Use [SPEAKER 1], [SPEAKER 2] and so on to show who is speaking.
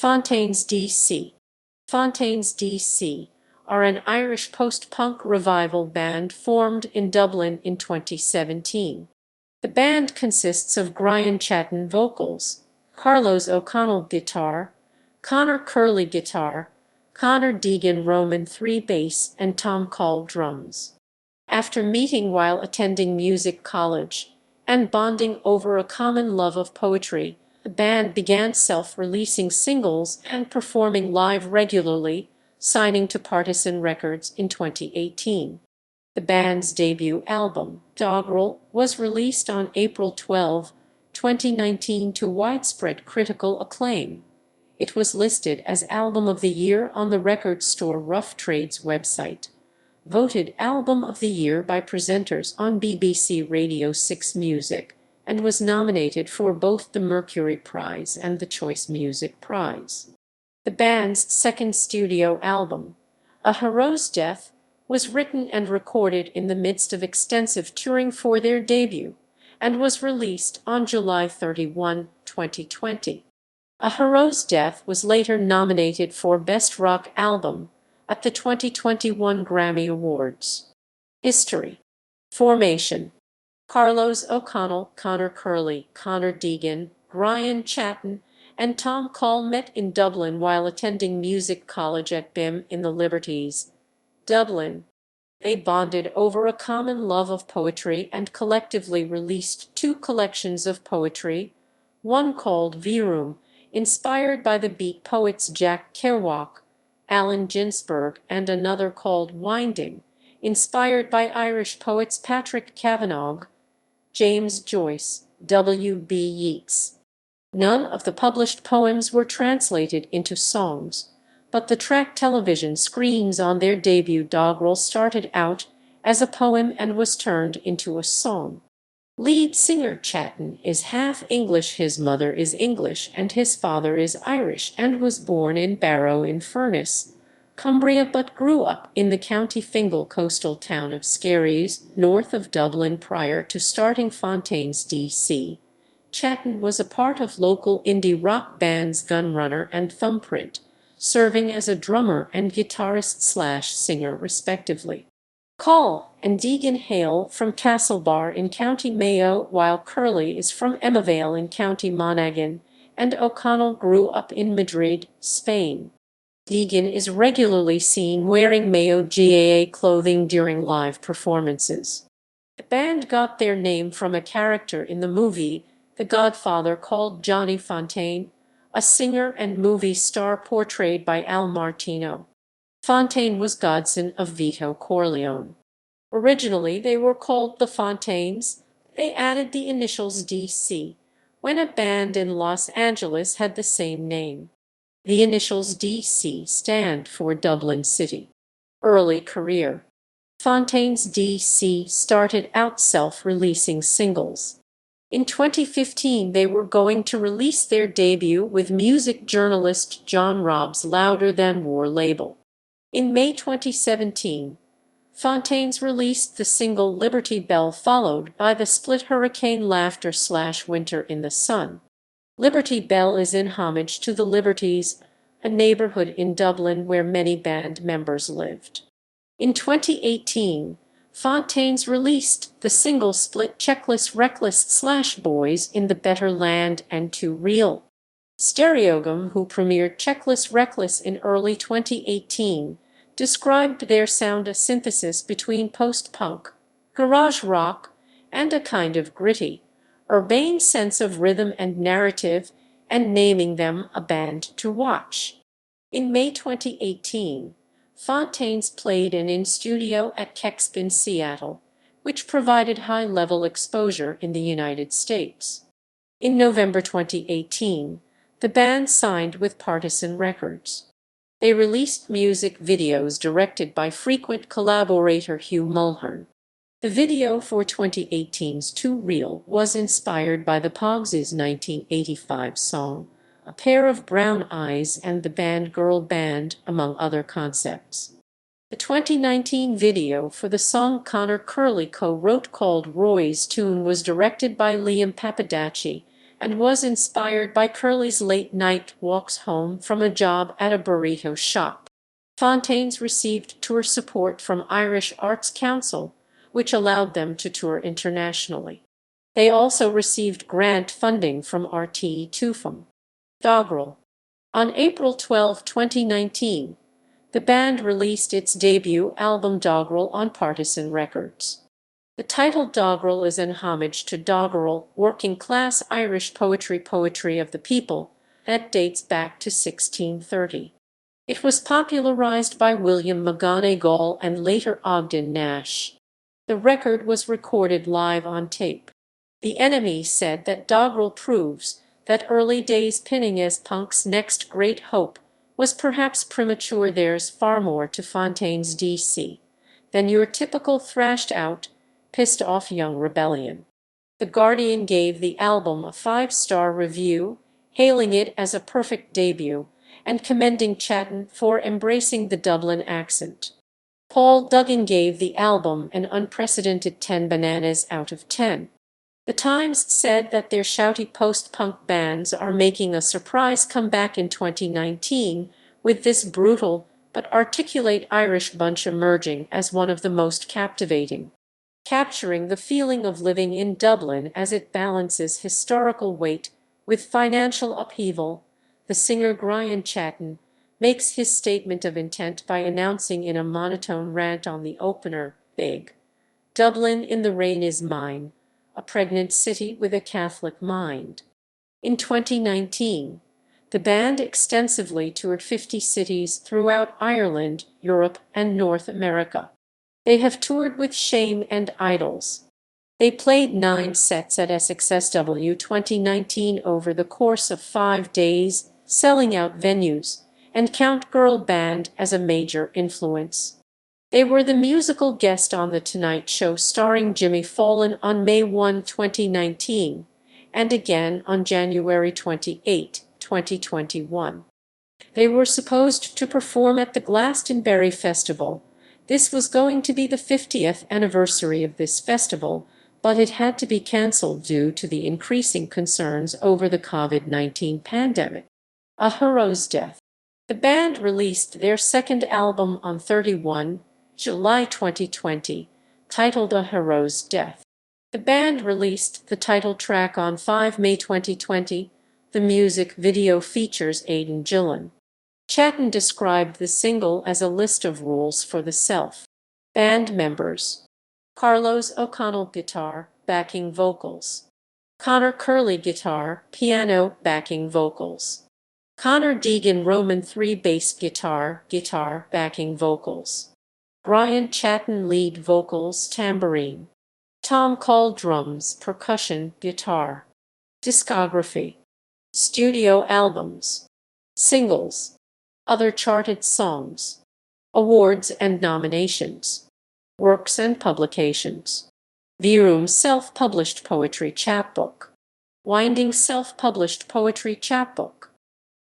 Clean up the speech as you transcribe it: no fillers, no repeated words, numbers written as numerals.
[SPEAKER 1] Fontaines D.C. Fontaines D.C. are an Irish post-punk revival band formed in Dublin in 2017. The band consists of Grian Chatten vocals, Carlos O'Connell guitar, Conor Curley guitar, Conor Deegan III bass, and Tom Coll drums. After meeting while attending music college and bonding over a common love of poetry, the band began self-releasing singles and performing live regularly, signing to Partisan Records in 2018. The band's debut album, Doggerel, was released on April 12, 2019 to widespread critical acclaim. It was listed as Album of the Year on the record store Rough Trade's website. Voted Album of the Year by presenters on BBC Radio 6 Music, and was nominated for both the Mercury Prize and the Choice Music Prize. The band's second studio album, A Hero's Death, was written and recorded in the midst of extensive touring for their debut, and was released on July 31, 2020. A Hero's Death was later nominated for Best Rock Album at the 2021 Grammy Awards. History. Formation. Carlos O'Connell, Conor Curley, Conor Deegan, Grian Chatten, and Tom Coll met in Dublin while attending music college at BIM in the Liberties, Dublin. They bonded over a common love of poetry and collectively released two collections of poetry, one called Virum, inspired by the Beat poets Jack Kerouac, Allen Ginsberg, and another called Winding, inspired by Irish poets Patrick Kavanagh, James Joyce, W. B. Yeats. None of the published poems were translated into songs, but the track television screens on their debut Doggerel started out as a poem and was turned into a song. Lead singer Chatten is half English. His mother is English and his father is Irish, and was born in Barrow-in-Furness, Cumbria, but grew up in the County Fingal coastal town of Skerries, north of Dublin. Prior to starting Fontaines D.C., Chatten was a part of local indie rock bands Gunrunner and Thumbprint, serving as a drummer and guitarist/singer respectively. Coll and Deegan hail from Castlebar in County Mayo, while Curley is from Emmavale in County Monaghan, and O'Connell grew up in Madrid, Spain. Deegan is regularly seen wearing Mayo GAA clothing during live performances. The band got their name from a character in the movie The Godfather called Johnny Fontaine, a singer and movie star portrayed by Al Martino. Fontaine was godson of Vito Corleone. Originally, they were called the Fontaines. They added the initials DC when a band in Los Angeles had the same name. The initials DC stand for Dublin City. Early career. Fontaines D.C. started out self-releasing singles. In 2015, they were going to release their debut with music journalist John Robb's Louder Than War label. In May 2017, Fontaines released the single Liberty Bell, followed by the split Hurricane Laughter/Winter in the Sun. Liberty Bell is in homage to the Liberties, a neighborhood in Dublin where many band members lived. In 2018, Fontaines released the single split Checklist Reckless/Boys in the Better Land and Too Real. Stereogum, who premiered Checklist Reckless in early 2018, described their sound a synthesis between post-punk, garage rock, and a kind of gritty, urbane sense of rhythm and narrative, and naming them a band to watch. In May 2018, Fontaines played an in-studio at Kexpin, Seattle, which provided high-level exposure in the United States. In November 2018, the band signed with Partisan Records. They released music videos directed by frequent collaborator Hugh Mulhern. The video for 2018's Too Real was inspired by the Pogs' 1985 song, A Pair of Brown Eyes, and the band Girl Band, among other concepts. The 2019 video for the song Conor Curley co-wrote called Roy's Tune was directed by Liam Papadacci and was inspired by Curley's late-night walks home from a job at a burrito shop. Fontaines received tour support from Irish Arts Council, which allowed them to tour internationally. They also received grant funding from RTE Tufum. Doggerel. On April 12, 2019, the band released its debut album Doggerel on Partisan Records. The title Doggerel is an homage to doggerel, working-class Irish poetry of the people, that dates back to 1630. It was popularized by William McGonagall and later Ogden Nash. The record was recorded live on tape. The Enemy said that Doggerel proves that early days pinning as punk's next great hope was perhaps premature. There's far more to Fontaines D.C. than your typical thrashed-out, pissed-off young rebellion. The Guardian gave the album a 5-star review, hailing it as a perfect debut, and commending Chatten for embracing the Dublin accent. Paul Duggan gave the album an unprecedented 10 bananas out of 10. The Times said that their shouty post-punk bands are making a surprise comeback in 2019, with this brutal but articulate Irish bunch emerging as one of the most captivating. Capturing the feeling of living in Dublin as it balances historical weight with financial upheaval, the singer Grian Chatten makes his statement of intent by announcing in a monotone rant on the opener, Big Dublin in the rain is mine, a pregnant city with a Catholic mind. In 2019, the band extensively toured 50 cities throughout Ireland, Europe, and North America. They have toured with Shame and Idols. They played 9 sets at SXSW 2019 over the course of 5 days, selling out venues, and count Girl Band as a major influence. They were the musical guest on The Tonight Show starring Jimmy Fallon on May 1, 2019, and again on January 28, 2021. They were supposed to perform at the Glastonbury Festival. This was going to be the 50th anniversary of this festival, but it had to be cancelled due to the increasing concerns over the COVID-19 pandemic. A Hero's Death. The band released their second album on 31 July 2020, titled A Hero's Death. The band released the title track on 5 May 2020. The music video features Aidan Gillen. Chatten described the single as a list of rules for the self. Band members: Carlos O'Connell guitar, backing vocals. Conor Curley guitar, piano, backing vocals. Conor Deegan III bass guitar, backing vocals. Grian Chatten lead vocals, tambourine. Tom Coll drums, percussion, guitar. Discography. Studio albums. Singles. Other charted songs. Awards and nominations. Works and publications. Virum self-published poetry chapbook. Winding self-published poetry chapbook.